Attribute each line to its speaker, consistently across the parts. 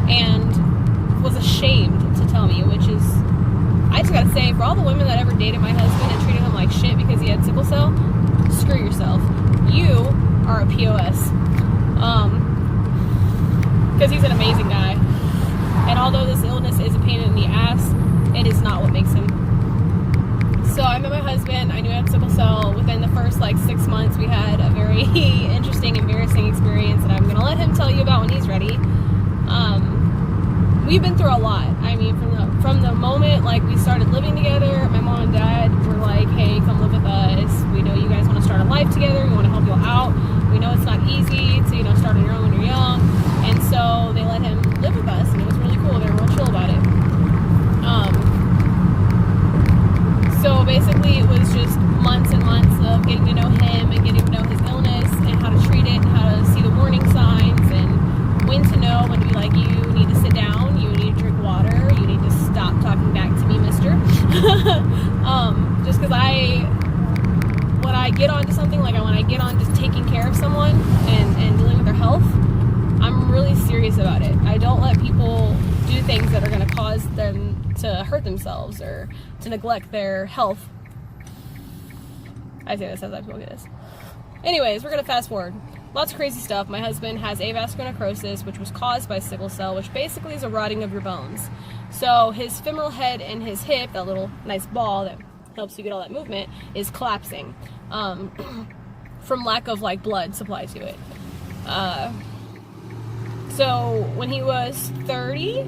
Speaker 1: and was ashamed to tell me, which is, I just gotta say, for all the women that ever dated my husband and treated him like shit because he had sickle cell, screw yourself. You are a POS. Because he's an amazing guy. And although this illness is a pain in the ass, it is not what makes him. So I met my husband. I knew I had sickle cell. Within the first 6 months, we had a very interesting, embarrassing experience that I'm going to let him tell you about when he's ready. We've been through a lot. I mean, from the moment we started living together, my mom and dad were like, hey, come live with us. We know you guys want to start a life together. We want to help you out. We know it's not easy to, start on your own when you're young. And so they let him live with us, and it was really cool. They were real chill about it. So basically it was just months and months of getting to know him and getting to know his illness and how to treat it and how to see the warning signs and when to know when to be like, you need to sit down, you need to drink water, you need to stop talking back to me, mister. Just because when I get onto something, when I get on just taking care of someone and dealing with their health, I'm really serious about it. I don't let people do things that are going to cause them to hurt themselves or to neglect their health. I say this as I feel this. Anyways, we're going to fast forward. Lots of crazy stuff. My husband has avascular necrosis, which was caused by sickle cell, which basically is a rotting of your bones. So his femoral head and his hip, that little nice ball that helps you get all that movement, is collapsing from lack of blood supply to it. So when he was 30,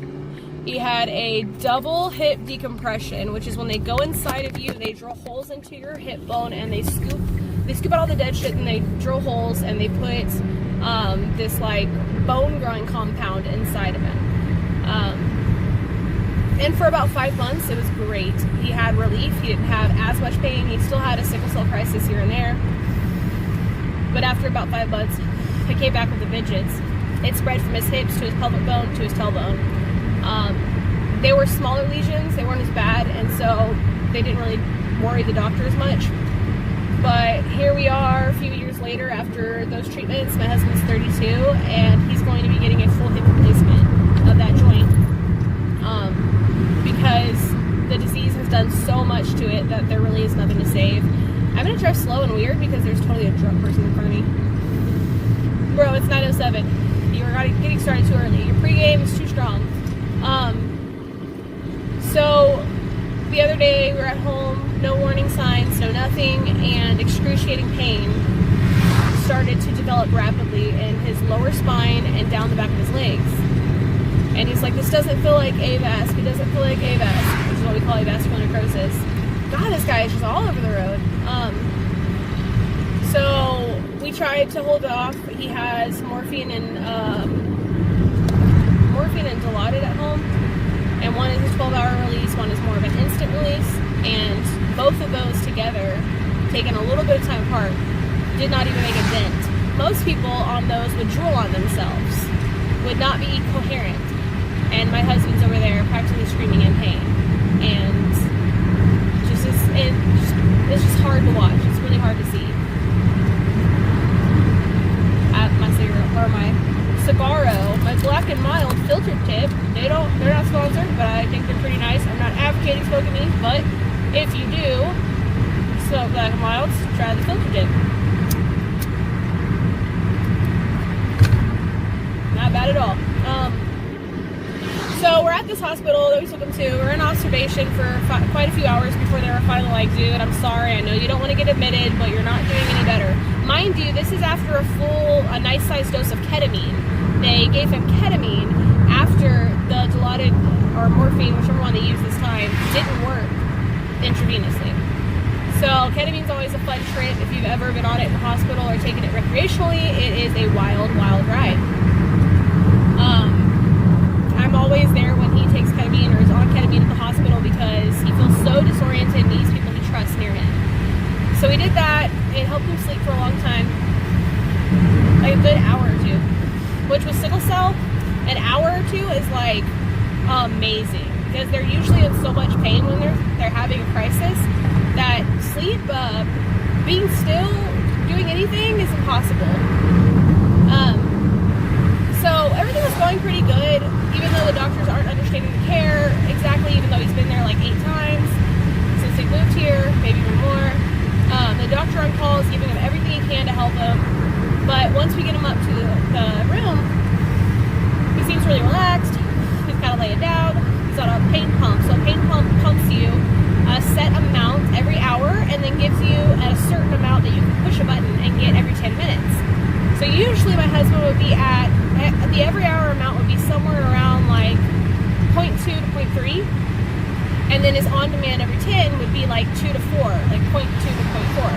Speaker 1: he had a double hip decompression, which is when they go inside of you, they drill holes into your hip bone, and they scoop out all the dead shit, and they drill holes, and they put this bone growing compound inside of him. And for about 5 months, it was great. He had relief. He didn't have as much pain. He still had a sickle cell crisis here and there. But after about 5 months, he came back with the vengeance. It spread from his hips to his pelvic bone to his tailbone. They were smaller lesions. They weren't as bad, and so they didn't really worry the doctor as much. But here we are a few years later after those treatments. My husband's 32, and he's going to be getting a full hip replacement of that joint because the disease has done so much to it that there really is nothing to save. I'm going to drive slow and weird because there's totally a drunk person in front of me. Bro, it's 9:07. You're getting started too early. Your pregame is too strong. So the other day we were at home, no warning signs, no nothing, and excruciating pain started to develop rapidly in his lower spine and down the back of his legs. And he's like, this doesn't feel like AVAS. It doesn't feel like AVAS, which is what we call avascular necrosis. God, this guy is just all over the road. So we tried to hold it off. He has morphine and Dilaudid at home, and one is a 12-hour release, one is more of an instant release, and both of those together, taken a little bit of time apart, did not even make a dent. Most people on those would drool on themselves, would not be coherent, and my husband's over there practically screaming in pain, and it's just hard to watch. It's really hard to see. My cigarette, or my Sabaro, my Black and Mild filtered tip. They're not sponsored, but I think they're pretty nice. I'm not advocating smoking these, but if you do smoke Black and Milds, try the filter tip. Not bad at all. So we're at this hospital that we took him to. We're in observation for quite a few hours before they were finally like, dude, I'm sorry, I know you don't want to get admitted, but you're not doing any better. Mind you, this is after a nice sized dose of ketamine. They gave him ketamine after the Dilaudid or morphine, whichever one they used this time, didn't work intravenously. So ketamine's always a fun trip. If you've ever been on it in the hospital or taken it recreationally, it is a wild, wild ride. I'm always there when he takes ketamine or is on ketamine at the hospital because he feels so disoriented and needs people he trusts near him. So we did that. It helped him sleep for a long time, like a good hour or two. Which with sickle cell, an hour or two is amazing because they're usually in so much pain when they're having a crisis that sleep, being still, doing anything is impossible. So everything was going pretty good, even though we've moved here, maybe even more. The doctor on call is giving him everything he can to help him. But once we get him up to the room, he seems really relaxed. He's kind of laying down. He's on a pain pump. So a pain pump pumps you a set amount every hour and then gives you a certain amount that you can push a button and get every 10 minutes. So usually my husband would be at the every hour amount would be somewhere around like 0.2 to 0.3. And then his on-demand every 10 would be like 2 to 4, like 0.2 to 0.4.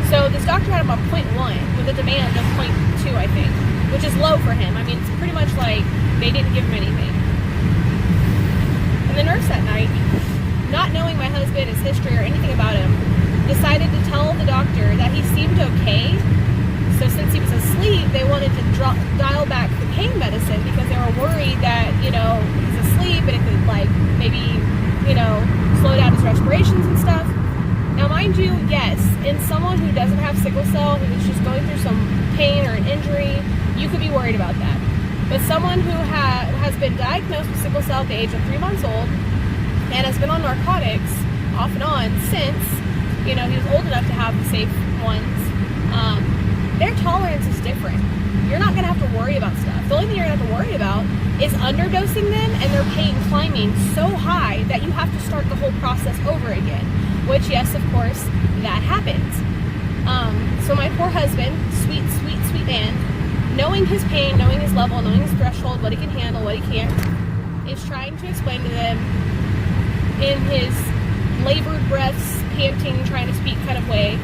Speaker 1: So this doctor had him on 0.1 with a demand of 0.2, I think, which is low for him. I mean, it's pretty much like they didn't give him anything. And the nurse that night, not knowing my husband, his history, or anything about him, decided to tell the doctor that he seemed okay. So since he was asleep, they wanted to dial back the pain medicine because they were worried that, he's asleep and it could, like, maybe, slow down his respirations and stuff. Now, mind you, yes, in someone who doesn't have sickle cell, who is just going through some pain or an injury, you could be worried about that. But someone who has been diagnosed with sickle cell at the age of 3 months old and has been on narcotics off and on since, he was old enough to have the safe ones, their tolerance is different. You're not going to have to worry about stuff. The only thing you're going to have to worry about is underdosing them and their pain climbing so high that you have to start the whole process over again. Which, yes, of course, that happens. So my poor husband, sweet, sweet, sweet man, knowing his pain, knowing his level, knowing his threshold, what he can handle, what he can't, is trying to explain to them in his labored breaths, panting, trying to speak kind of way.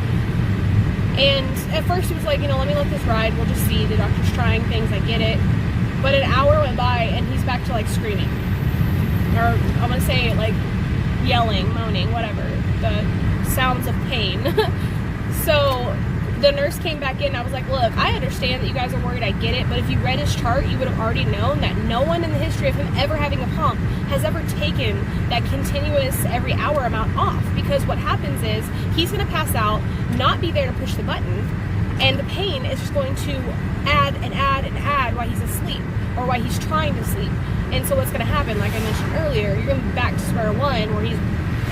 Speaker 1: And at first he was like, let me let this ride. We'll just see. The doctor's trying things. I get it. But an hour went by and he's back to like screaming. Or I'm going to say like yelling, moaning, whatever. The sounds of pain. So the nurse came back in. I was like, look, I understand that you guys are worried. I get it. But if you read his chart, you would have already known that no one in the history of him ever having a pump has ever taken that continuous every hour amount off. Because what happens is he's going to pass out, not be there to push the button, and the pain is just going to add and add and add while he's asleep or while he's trying to sleep. And so what's going to happen, like I mentioned earlier, you're going to be back to square one where he's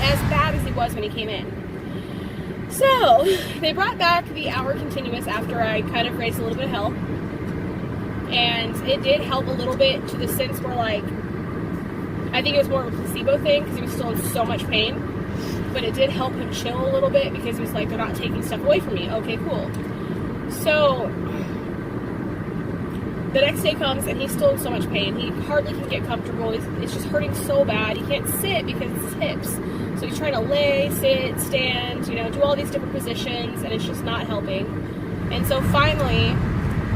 Speaker 1: as bad as he was when he came in. So they brought back the hour continuous after I kind of raised a little bit of help. And it did help a little bit to the sense where, like, I think it was more of a placebo thing because he was still in so much pain. But it did help him chill a little bit because he was like, they're not taking stuff away from me. Okay, cool. So the next day comes and he's still in so much pain. He hardly can get comfortable. It's just hurting so bad. He can't sit because it's his hips. So he's trying to lay, sit, stand, do all these different positions, and it's just not helping. And so finally,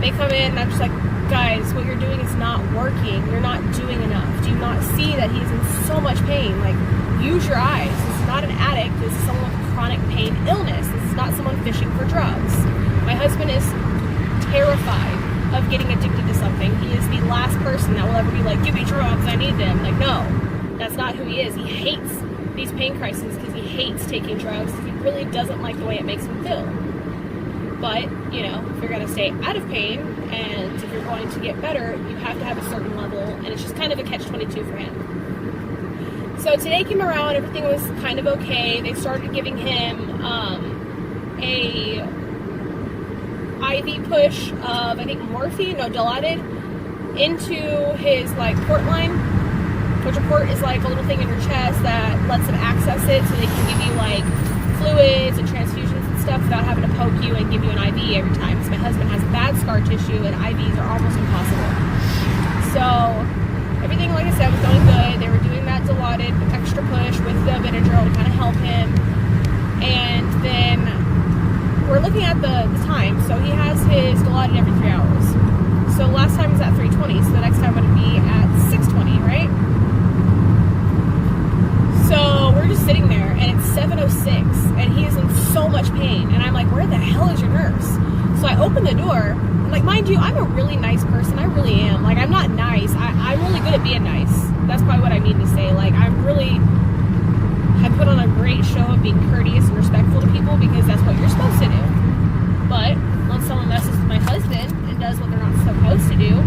Speaker 1: they come in, and I'm just like, guys, what you're doing is not working. You're not doing enough. Do you not see that he's in so much pain? Like, use your eyes. This is not an addict. This is someone with chronic pain illness. This is not someone fishing for drugs. My husband is terrified of getting addicted to something. He is the last person that will ever be like, give me drugs, I need them. Like, no, that's not who he is. He hates these pain crises because he hates taking drugs because he really doesn't like the way it makes him feel. But, if you're going to stay out of pain and if you're going to get better, you have to have a certain level, and it's just kind of a catch-22 for him. So today came around, everything was kind of okay. They started giving him a IV push of, I think, morphine, Dilaudid, into his, port line, which a port is like a little thing in your chest that lets them access it so they can give you, fluids and transfusions and stuff without having to poke you and give you an IV every time. Because my husband has bad scar tissue and IVs are almost impossible. So everything, like I said, was going good. They were doing that Dilaudid extra push with the Benadryl to kind of help him. And then we're looking at the time. So he has his Dilaudid every 3 hours. So last time was at 3:20, so the next time would be at 6:20, right? So we're just sitting there, and it's 7:06, and he is in so much pain. And I'm like, where the hell is your nurse? So I open the door. Mind you, I'm a really nice person. I really am. I'm not nice. I'm really good at being nice. That's probably what I mean to say. I put on a great show of being courteous and respectful to people because that's what you're supposed to do. But when someone messes with my husband and does what they're not supposed to do,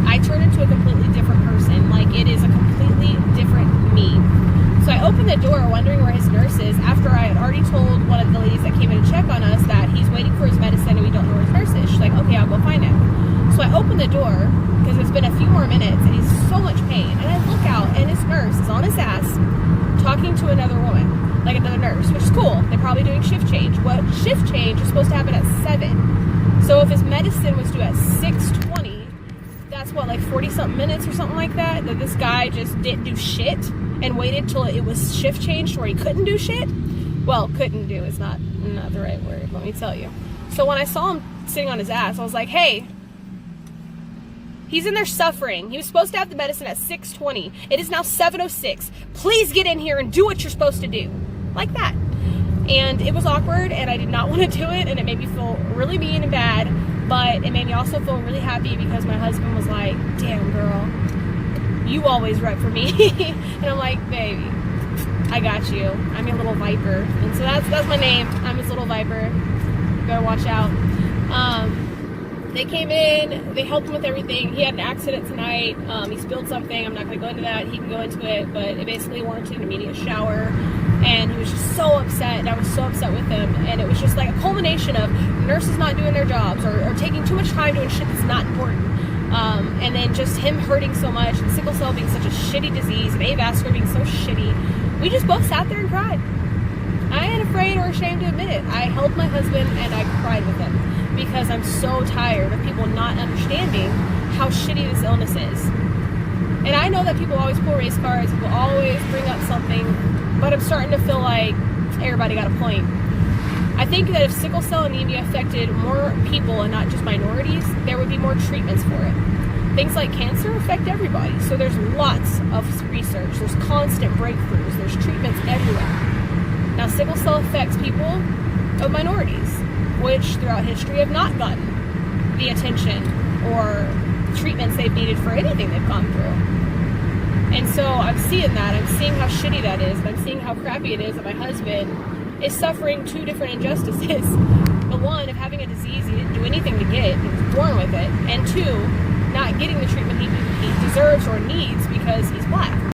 Speaker 1: I turn into a completely different person. It is a completely different me. So I opened the door wondering where his nurse is after I had already told one of the ladies that came in to check on us that he's waiting for his medicine and we don't know where his nurse is. She's like, okay, I'll go find him. So I open the door because it's been a few more minutes and he's so much pain. And I look out and his nurse is on his ass talking to another woman, like another nurse, which is cool. They're probably doing shift change. What shift change is supposed to happen at 7. So if his medicine was due at 6:20, that's what, like 40-something minutes or something like that this guy just didn't do shit and waited till it was shift changed where he couldn't do shit. Well, couldn't do is not the right word, let me tell you. So when I saw him sitting on his ass, I was like, hey, he's in there suffering. He was supposed to have the medicine at 6:20. It is now 7:06. Please get in here and do what you're supposed to do. Like that. And it was awkward and I did not want to do it and it made me feel really mean and bad, but it made me also feel really happy because my husband was like, damn girl, you always rep for me. And I'm like, baby, I got you. I'm your little viper. And so that's my name. I'm his little viper. You better watch out. They came in, they helped him with everything. He had an accident tonight. He spilled something. I'm not going to go into that. He can go into it, but it basically warranted an immediate shower. And he was just so upset, and I was so upset with him. And it was just like a culmination of nurses not doing their jobs or taking too much time doing shit that's not important. And then just him hurting so much, and sickle cell being such a shitty disease, and avascular being so shitty. We just both sat there and cried. I ain't afraid or ashamed to admit it. I held my husband and I cried with him because I'm so tired of people not understanding how shitty this illness is. And I know that people always pull race cards, people always bring up something, but I'm starting to feel like everybody got a point. I think that if sickle cell anemia affected more people and not just minorities, there would be more treatments for it. Things like cancer affect everybody, so there's lots of research, there's constant breakthroughs, there's treatments everywhere. Now, sickle cell affects people of minorities, which throughout history have not gotten the attention or treatments they've needed for anything they've gone through. And so I'm seeing that. I'm seeing how shitty that is. And I'm seeing how crappy it is that my husband is suffering 2 different injustices. The one of having a disease he didn't do anything to get, he was born with it. And 2, not getting the treatment he deserves or needs because he's black.